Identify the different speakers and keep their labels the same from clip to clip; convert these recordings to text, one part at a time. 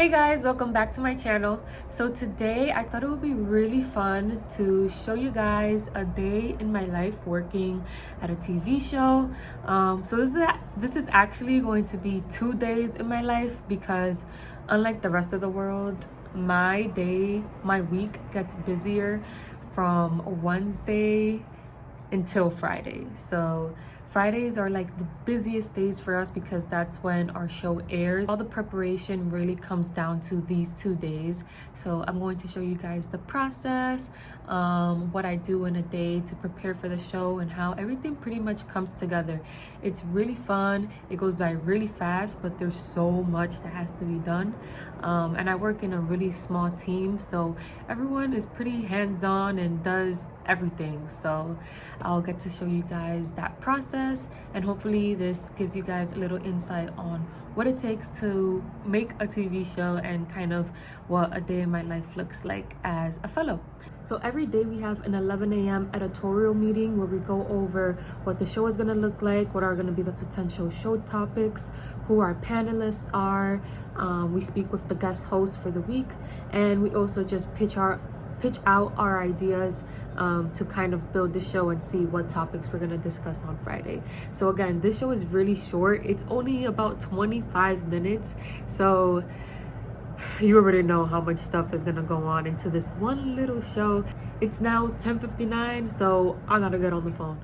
Speaker 1: Hey guys, welcome back to my channel. So today I thought it would be really fun to show you guys a day in my life working at a TV show. This is actually going to be 2 days in my life because unlike the rest of the world, my week gets busier from Wednesday until Friday. So Fridays are like the busiest days for us because that's when our show airs. All the preparation really comes down to these 2 days. So I'm going to show you guys the process, what I do in a day to prepare for the show and how everything pretty much comes together. It's really fun. It goes by really fast, but there's so much that has to be done. And I work in a really small team, so everyone is pretty hands-on and does everything. So I'll get to show you guys that process, and hopefully this gives you guys a little insight on what it takes to make a TV show and kind of what a day in my life looks like as a fellow. So every day we have an 11 a.m. editorial meeting where we go over what the show is going to look like, what are going to be the potential show topics, who our panelists are. We speak with the guest host for the week, and we also just pitch out our ideas to kind of build the show and see what topics we're going to discuss on Friday. So again, this show is really short. It's only about 25 minutes. So you already know how much stuff is going to go on into this one little show. It's now 10:59, so I got to get on the phone.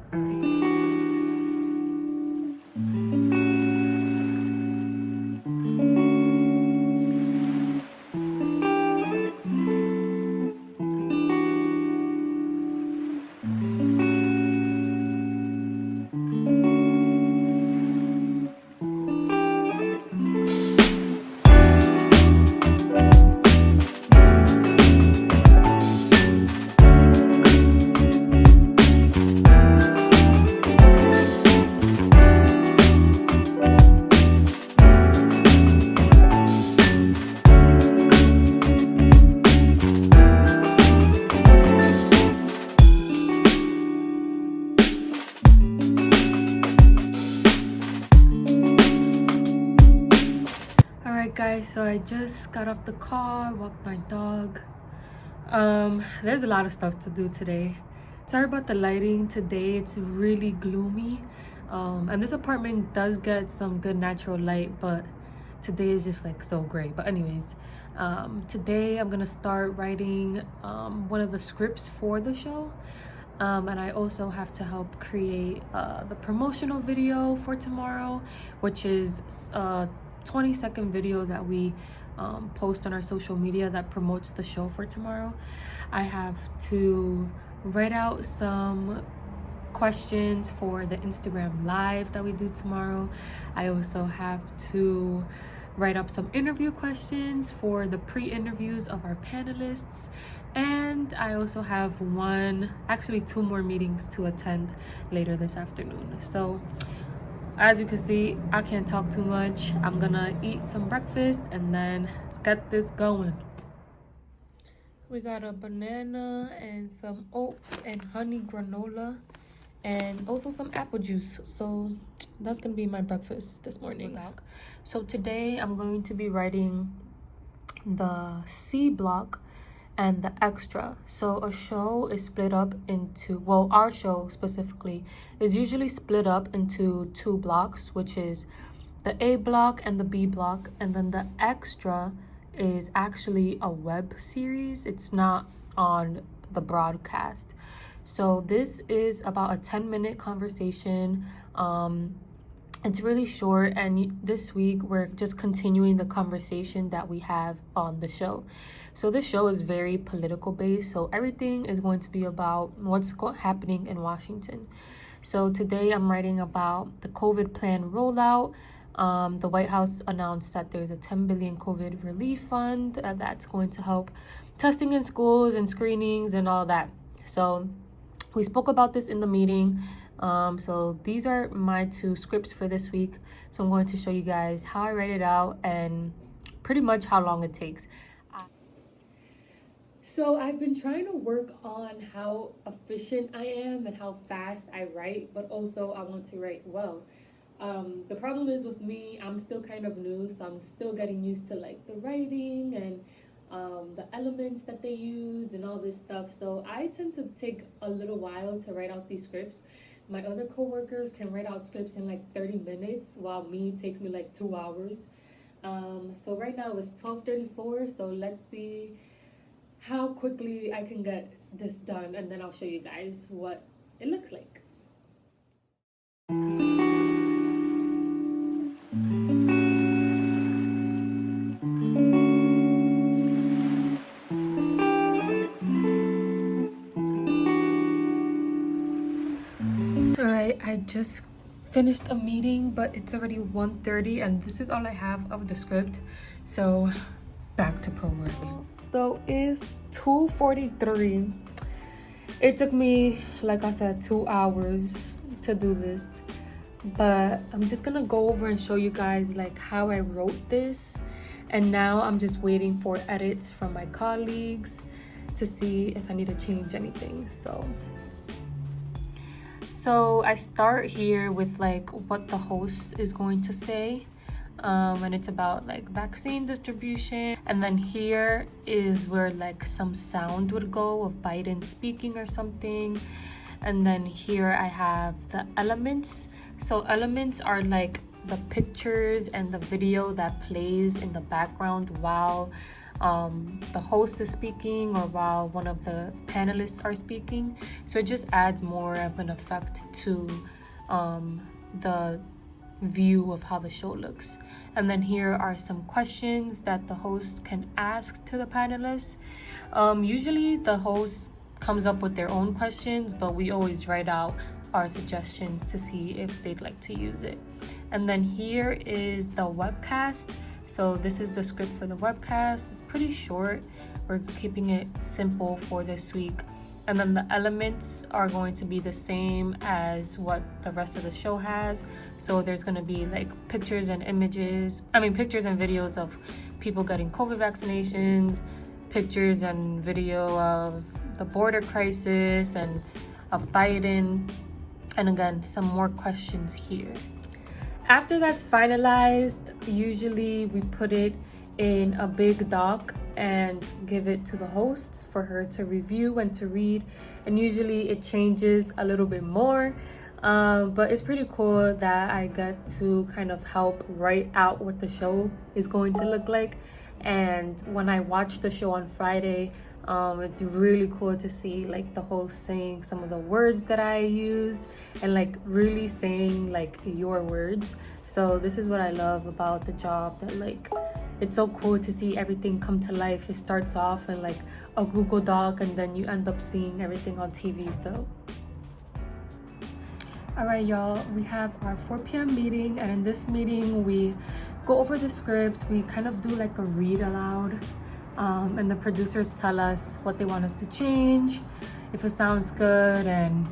Speaker 1: Alright guys, so I just got off the car, walked my dog. There's a lot of stuff to do today. Sorry about the lighting today, it's really gloomy. And this apartment does get some good natural light, but today is just like so gray. But anyways, today I'm gonna start writing one of the scripts for the show. And I also have to help create the promotional video for tomorrow, which is 20-second video that we post on our social media that promotes the show for tomorrow. I have to write out some questions for the Instagram live that we do tomorrow. I also have to write up some interview questions for the pre-interviews of our panelists, and I also have two more meetings to attend later this afternoon. So as you can see, I can't talk too much. I'm gonna eat some breakfast and then let's get this going. We got a banana and some oats and honey granola and also some apple juice. So that's gonna be my breakfast this morning. So today I'm going to be writing the C block and the extra. So a show is split up into, well, our show specifically is usually split up into 2 blocks, which is the A block and the B block, and then the extra is actually a web series. It's not on the broadcast. So this is about a 10-minute conversation. It's really short, and this week we're just continuing the conversation that we have on the show. So this show is very political based, so everything is going to be about what's happening in Washington. So today I'm writing about the COVID plan rollout. The White House announced that there's a 10 billion COVID relief fund that's going to help testing in schools and screenings and all that. So we spoke about this in the meeting. So these are my 2 scripts for this week. So I'm going to show you guys how I write it out and pretty much how long it takes. So I've been trying to work on how efficient I am and how fast I write, but also I want to write well. The problem is with me, I'm still kind of new, so I'm still getting used to like the writing and the elements that they use and all this stuff. So I tend to take a little while to write out these scripts. My other coworkers can write out scripts in like 30 minutes, while me it takes me like 2 hours. So right now it's 12:34. So let's see how quickly I can get this done, and then I'll show you guys what it looks like. Alright, I just finished a meeting, but it's already 1:30 and this is all I have of the script. So back to programming. So it's 2:43. It took me, like I said, 2 hours to do this. But I'm just gonna go over and show you guys like how I wrote this. And now I'm just waiting for edits from my colleagues to see if I need to change anything. So I start here with like what the host is going to say, and it's about like vaccine distribution. And then here is where like some sound would go of Biden speaking or something. And then here I have the elements. So elements are like the pictures and the video that plays in the background while the host is speaking or while one of the panelists are speaking. So it just adds more of an effect to the view of how the show looks. And then here are some questions that the host can ask to the panelists. Usually the host comes up with their own questions, but we always write out our suggestions to see if they'd like to use it. And then here is the webcast. So this is the script for the webcast. It's pretty short. We're keeping it simple for this week. And then the elements are going to be the same as what the rest of the show has. So there's going to be like pictures and videos of people getting COVID vaccinations, pictures and video of the border crisis and of Biden. And again, some more questions here. After that's finalized, usually we put it in a big doc and give it to the hosts for her to review and to read. And usually it changes a little bit more, but it's pretty cool that I get to kind of help write out what the show is going to look like. And when I watched the show on Friday, it's really cool to see like the host saying some of the words that I used and like really saying like your words. So this is what I love about the job, that like it's so cool to see everything come to life. It starts off in like a Google Doc and then you end up seeing everything on TV. So all right, y'all, we have our 4 p.m. meeting, and in this meeting we go over the script. We kind of do like a read aloud. And the producers tell us what they want us to change, if it sounds good, and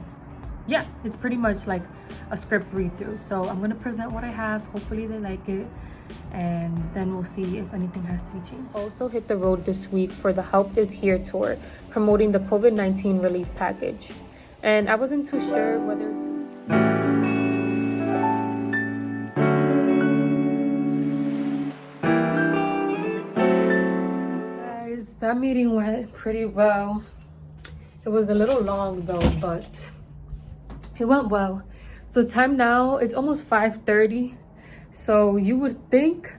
Speaker 1: yeah, it's pretty much like a script read through. So I'm gonna present what I have, hopefully they like it, and then we'll see if anything has to be changed. Also hit the road this week for the Help Is Here tour, promoting the COVID-19 relief package. And I wasn't too sure whether that meeting went pretty well. It was a little long though, but it went well. So time now, it's almost 5:30. So you would think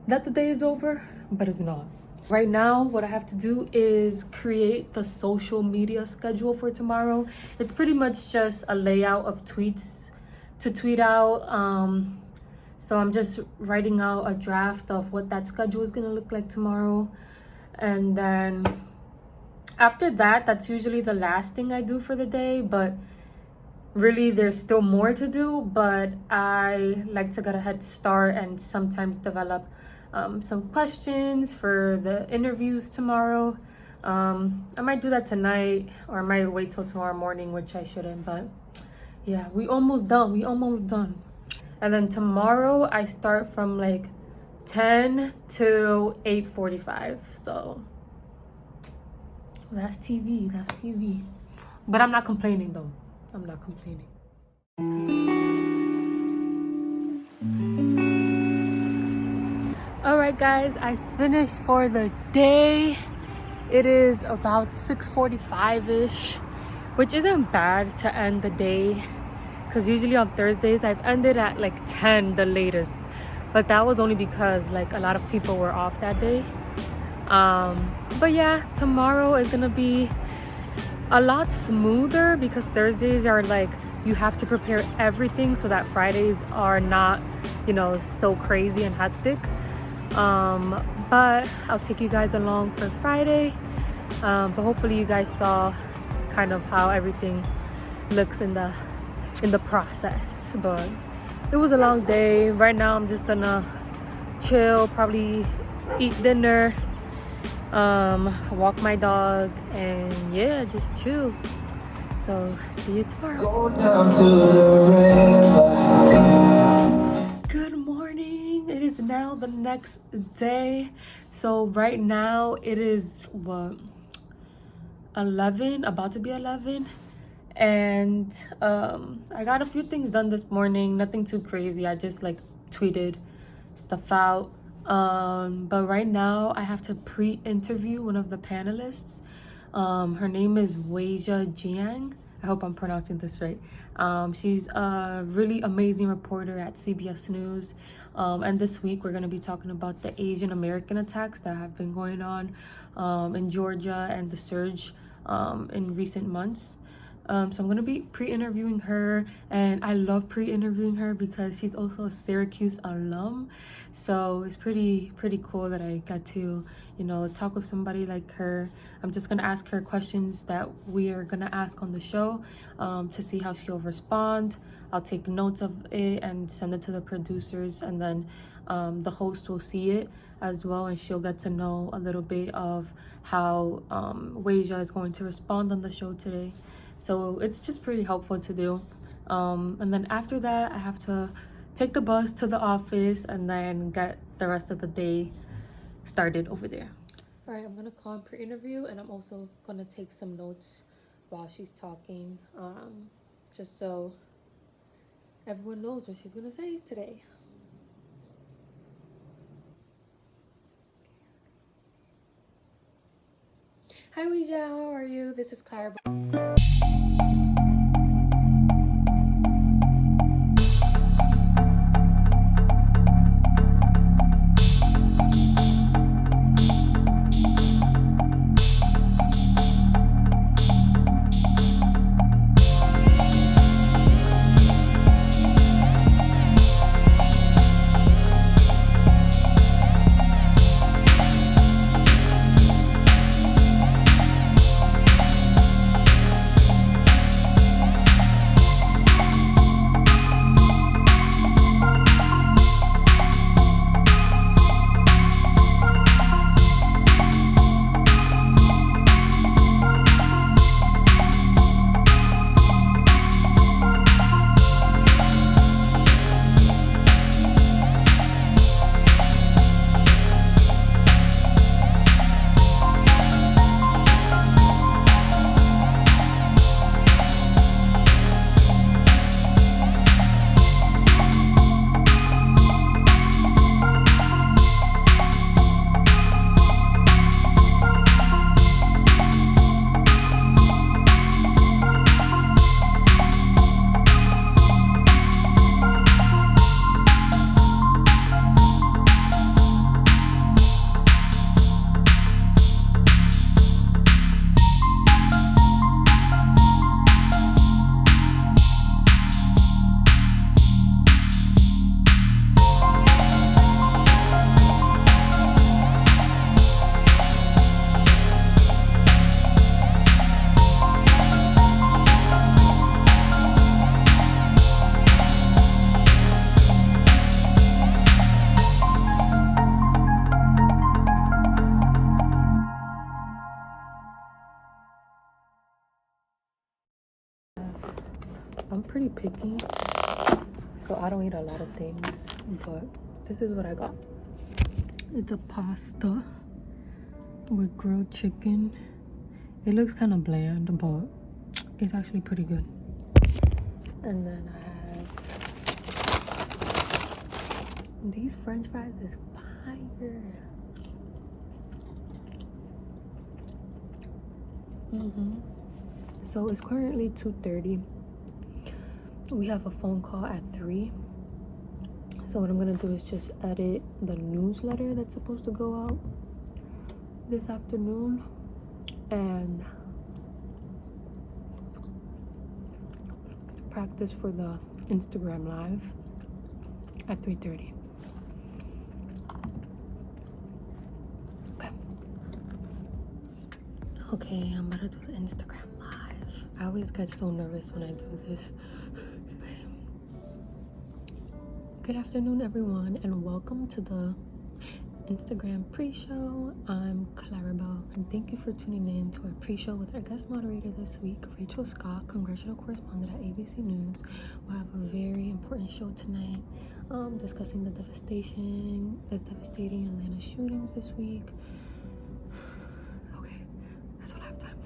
Speaker 1: that the day is over, but it's not. Right now, what I have to do is create the social media schedule for tomorrow. It's pretty much just a layout of tweets to tweet out. So I'm just writing out a draft of what that schedule is gonna look like tomorrow. And then after that, that's usually the last thing I do for the day, but really there's still more to do. But I like to get a head start and sometimes develop some questions for the interviews tomorrow. I might do that tonight, or I might wait till tomorrow morning, which I shouldn't, but yeah, we almost done. And then tomorrow I start from like 10 to 8:45. So that's TV. But I'm not complaining though. I'm not complaining. Alright guys, I finished for the day. It is about 6:45ish, which isn't bad to end the day, because usually on Thursdays I've ended at like 10 the latest, but that was only because like a lot of people were off that day. But yeah, tomorrow is gonna be a lot smoother because Thursdays are like you have to prepare everything so that Fridays are not, you know, so crazy and hectic. But I'll take you guys along for Friday. But hopefully you guys saw kind of how everything looks in the process. But it was a long day. Right now I'm just gonna chill, probably eat dinner, walk my dog, and yeah, just chill. So see you tomorrow. Go down to the river. Good morning. It is now the next day. So right now it is what, 11, about to be 11, and I got a few things done this morning. Nothing too crazy. I just like tweeted stuff out. But right now I have to pre-interview one of the panelists. Her name is Weijia Jiang. I hope I'm pronouncing this right. She's a really amazing reporter at CBS News. And this week we're going to be talking about the Asian American attacks that have been going on in Georgia and the surge in recent months. So I'm going to be pre-interviewing her, and I love pre-interviewing her because she's also a Syracuse alum. So it's pretty cool that I got to, you know, talk with somebody like her. I'm just going to ask her questions that we are going to ask on the show to see how she'll respond. I'll take notes of it and send it to the producers, and then the host will see it as well, and she'll get to know a little bit of how Weijia is going to respond on the show today. So it's just pretty helpful to do. And then after that, I have to take the bus to the office and then get the rest of the day started over there. All right, I'm gonna call and pre-interview, and I'm also gonna take some notes while she's talking, just so everyone knows what she's gonna say today. Hi Weijia, how are you? This is Clara. I'm pretty picky, so I don't eat a lot of things, but this is what I got. It's a pasta with grilled chicken. It looks kind of bland, but it's actually pretty good. And then I have these French fries is tired. So it's currently 2:30. We have a phone call at 3. So what I'm gonna do is just edit the newsletter that's supposed to go out this afternoon and practice for the Instagram live at 3:30. Okay, I'm about to do the Instagram live. I always get so nervous when I do this. Good afternoon, everyone, and welcome to the Instagram pre-show. I'm Clarabelle, and thank you for tuning in to our pre-show with our guest moderator this week, Rachel Scott, congressional correspondent at ABC News. We'll have a very important show tonight, discussing the devastating Atlanta shootings this week. Okay, that's what I have time for.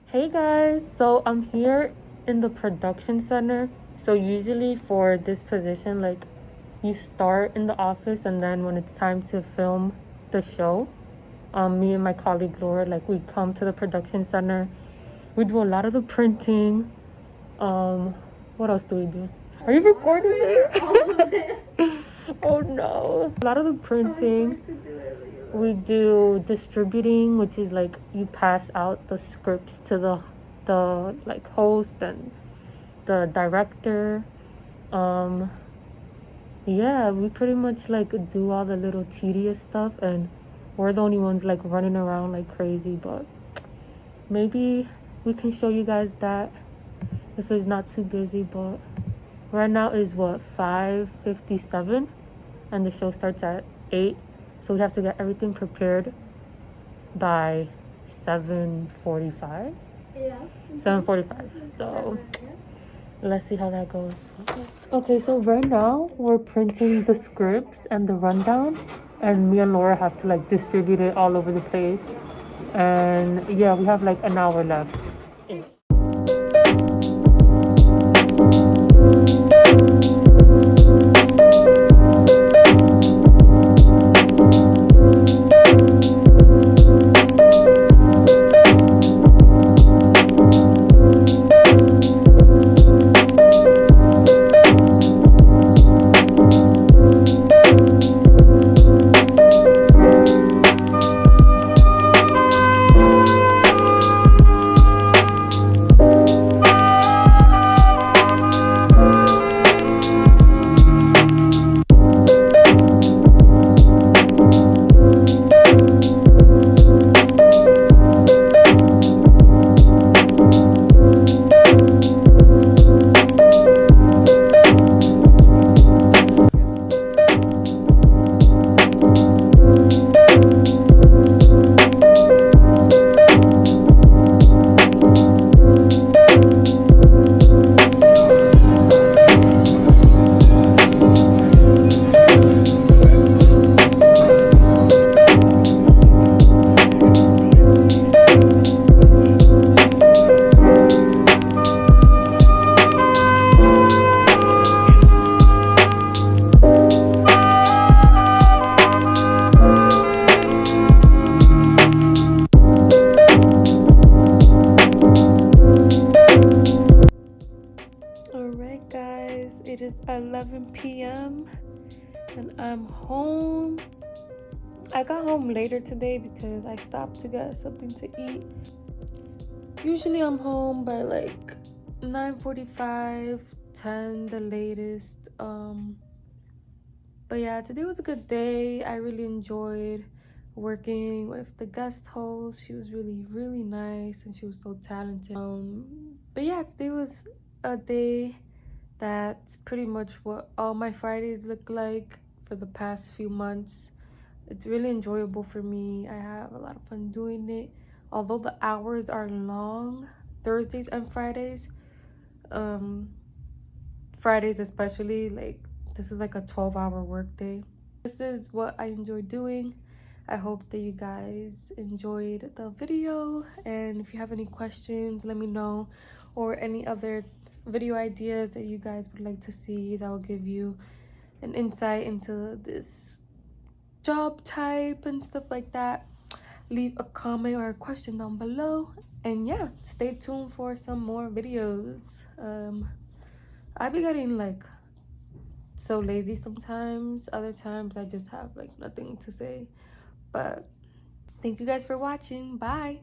Speaker 1: Hey guys, so I'm here in the production center. So usually for this position, like, you start in the office, and then when it's time to film the show, me and my colleague Laura, like, we come to the production center. We do a lot of the printing. What else do we do? Are you recording me? Oh no. A lot of the printing. We do distributing, which is like you pass out the scripts to the like host and the director. Yeah, we pretty much like do all the little tedious stuff, and we're the only ones like running around like crazy. But maybe we can show you guys that if it's not too busy. But right now is what, 5:57, and the show starts at 8. So we have to get everything prepared by 7:45.
Speaker 2: Yeah.
Speaker 1: 7:45. So let's see how that goes. Okay, so right now we're printing the scripts and the rundown, and me and Laura have to like distribute it all over the place. And yeah, we have like an hour left. Alright guys, it is 11 p.m. and I'm home. I got home later today because I stopped to get something to eat. Usually I'm home by like 9:45, 10 the latest. But yeah, today was a good day. I really enjoyed working with the guest host. She was really, really nice, and she was so talented. But yeah, today was a day that's pretty much what all my Fridays look like for the past few months. It's really enjoyable for me. I have a lot of fun doing it. Although the hours are long, Thursdays and Fridays, Fridays especially, like, this is like a 12-hour work day. This is what I enjoy doing. I hope that you guys enjoyed the video, and if you have any questions, let me know, or any other video ideas that you guys would like to see that will give you an insight into this job type and stuff like that. Leave a comment or a question down below, and yeah, stay tuned for some more videos. I be getting like so lazy sometimes, other times I just have like nothing to say, but thank you guys for watching. Bye.